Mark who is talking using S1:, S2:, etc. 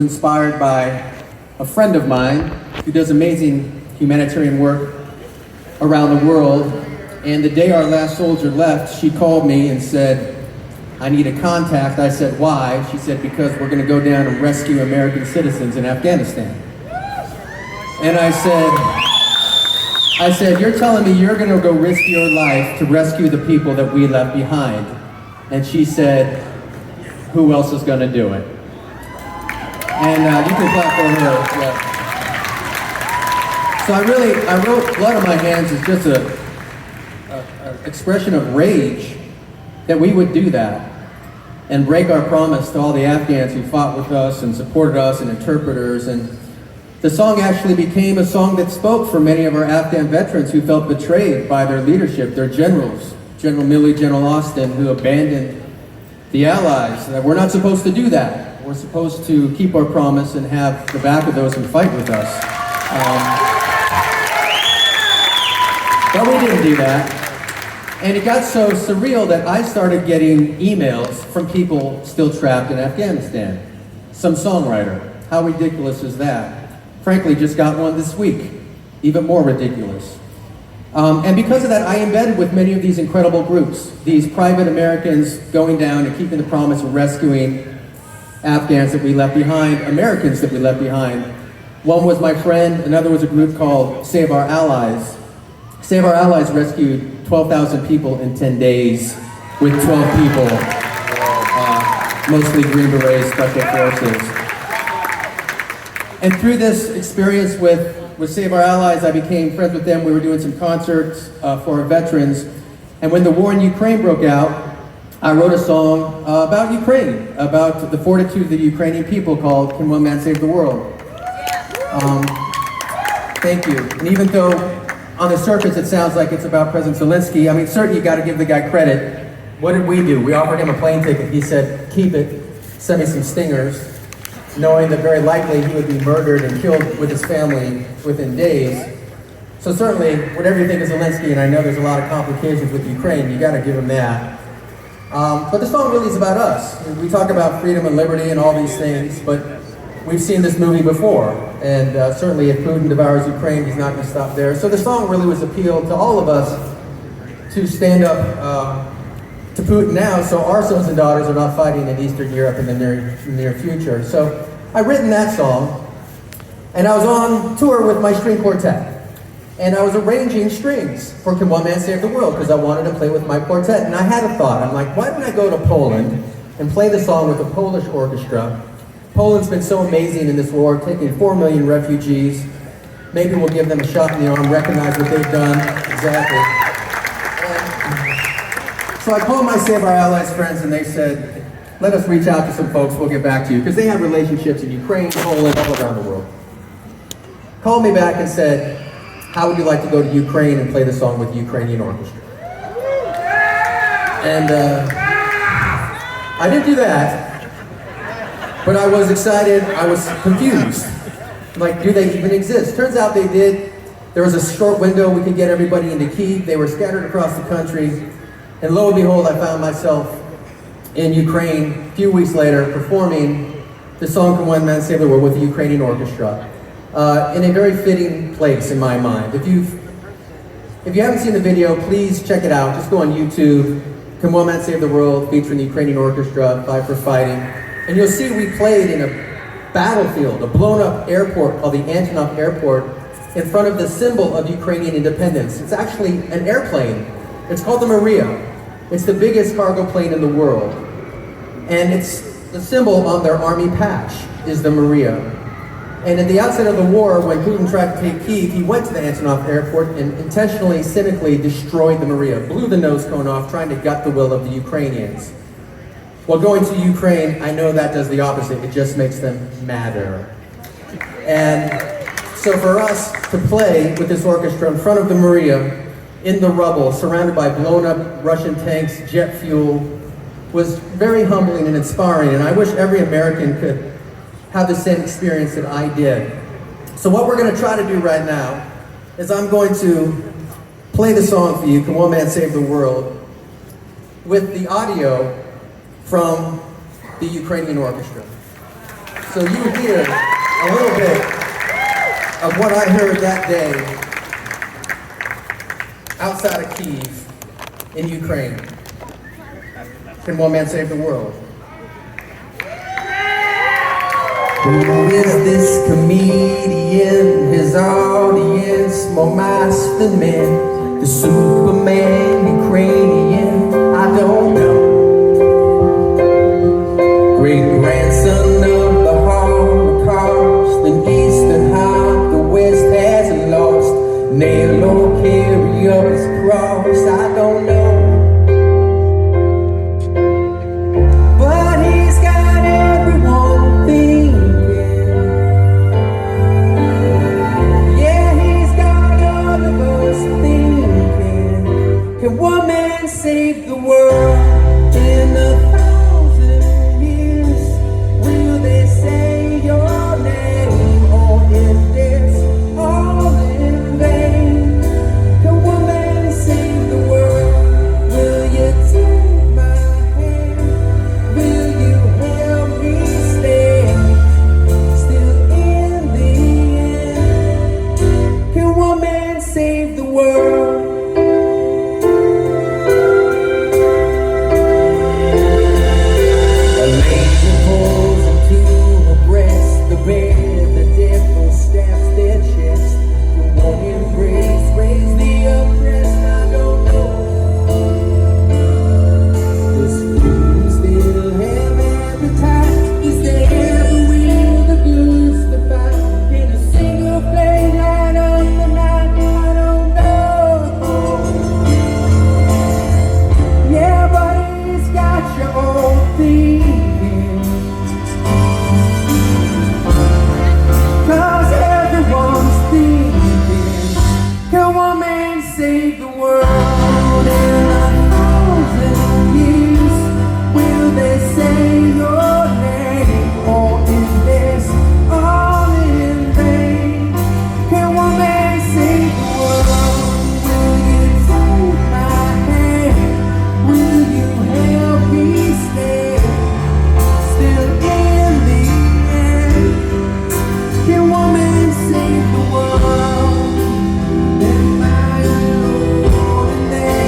S1: Inspired by a friend of mine who does amazing humanitarian work around the world. And the day our last soldier left, she called me and said, I need a contact. I said, why? She said, because we're going to go down and rescue American citizens in Afghanistan. And I said, you're telling me you're going to go risk your life to rescue the people that we left behind? And she said, who else is going to do it? And you can clap for her. Yeah. So I wrote Blood on My Hands as just an expression of rage that we would do that and break our promise to all the Afghans who fought with us and supported us and interpreters. And the song actually became a song that spoke for many of our Afghan veterans who felt betrayed by their leadership, their generals, General Milley, General Austin, who abandoned the Allies. That we're not supposed to do that. We're supposed to keep our promise and have the back of those who fight with us. But we didn't do that. And it got so surreal that I started getting emails from people still trapped in Afghanistan. Some songwriter. How ridiculous is that? Frankly, just got one this week. Even more ridiculous. And because of that, I embedded with many of these incredible groups. These private Americans going down and keeping the promise of rescuing Afghans that we left behind, Americans that we left behind. One was my friend, another was a group called Save Our Allies. Save Our Allies rescued 12,000 people in 10 days with 12 people, mostly Green Berets, Special Forces. And through this experience with Save Our Allies, I became friends with them. We were doing some concerts for our veterans. And when the war in Ukraine broke out, I wrote a song about Ukraine, about the fortitude of the Ukrainian people called Can One Man Save the World? Thank you. And even though on the surface it sounds like it's about President Zelensky, I mean, certainly you got to give the guy credit. What did we do? We offered him a plane ticket. He said, keep it, send me some stingers, knowing that very likely he would be murdered and killed with his family within days. So certainly, whatever you think of Zelensky, and I know there's a lot of complications with Ukraine, you got to give him that. But the song really is about us. We talk about freedom and liberty and all these things, but we've seen this movie before. And certainly if Putin devours Ukraine, he's not going to stop there. So the song really was appealed to all of us to stand up to Putin now so our sons and daughters are not fighting in Eastern Europe in the near future. So I've written that song, and I was on tour with my string quartet. And I was arranging strings for Can One Man Save the World because I wanted to play with my quartet. And I had a thought. I'm like, why don't I go to Poland and play the song with a Polish orchestra? Poland's been so amazing in this war, taking 4 million refugees. Maybe we'll give them a shot in the arm, recognize what they've done. Exactly. So I called my Save Our Allies friends and they said, let us reach out to some folks, we'll get back to you. Because they have relationships in Ukraine, Poland, all around the world. Called me back and said, how would you like to go to Ukraine and play the song with the Ukrainian orchestra? And I didn't do that, but I was excited, I was confused. Like, do they even exist? Turns out they did. There was a short window we could get everybody into Kyiv. They were scattered across the country. And lo and behold, I found myself in Ukraine a few weeks later performing the song Can One Man Save the World with the Ukrainian orchestra. In a very fitting place in my mind. If you haven't seen the video, please check it out. Just go on YouTube, Can One Man Save the World, featuring the Ukrainian orchestra, Fight for Fighting. And you'll see we played in a battlefield, a blown up airport called the Antonov Airport, in front of the symbol of Ukrainian independence. It's actually an airplane. It's called the Maria. It's the biggest cargo plane in the world. And it's the symbol on their army patch is the Maria. And at the outset of the war, when Putin tried to take Kyiv, he went to the Antonov airport and intentionally, cynically destroyed the Maria, blew the nose cone off, trying to gut the will of the Ukrainians. Well, going to Ukraine, I know that does the opposite. It just makes them madder. And so for us to play with this orchestra in front of the Maria, in the rubble, surrounded by blown up Russian tanks, jet fuel, was very humbling and inspiring. And I wish every American could have the same experience that I did. So what we're going to try to do right now is I'm going to play the song for you, Can One Man Save the World, with the audio from the Ukrainian orchestra. So you hear a little bit of what I heard that day outside of Kyiv in Ukraine. Can one man save the world? Who is this comedian? His audience more mice than men. The Superman Ukrainian, I don't know. Great grandson of the Holocaust, an Eastern heart the West hasn't lost. Nail or carry up his cross, I don't know. But he's got everyone thinking. Yeah, he's got all of us thinking. Can one man save the world in a save the world? A lady pulls into her breast the bed, the devil stabs their chest. The one embrace, raise the oppressed, I don't know. Does food still have appetite? Is there ever will the goods to buy? Can a single flame light up the night? Save the world in 1,000 years. Will they say your name, or is this all in vain? Can one man save the world? Will you take my hand? Will you help me stay still in the end? Can one man save the world? Am I alone in this?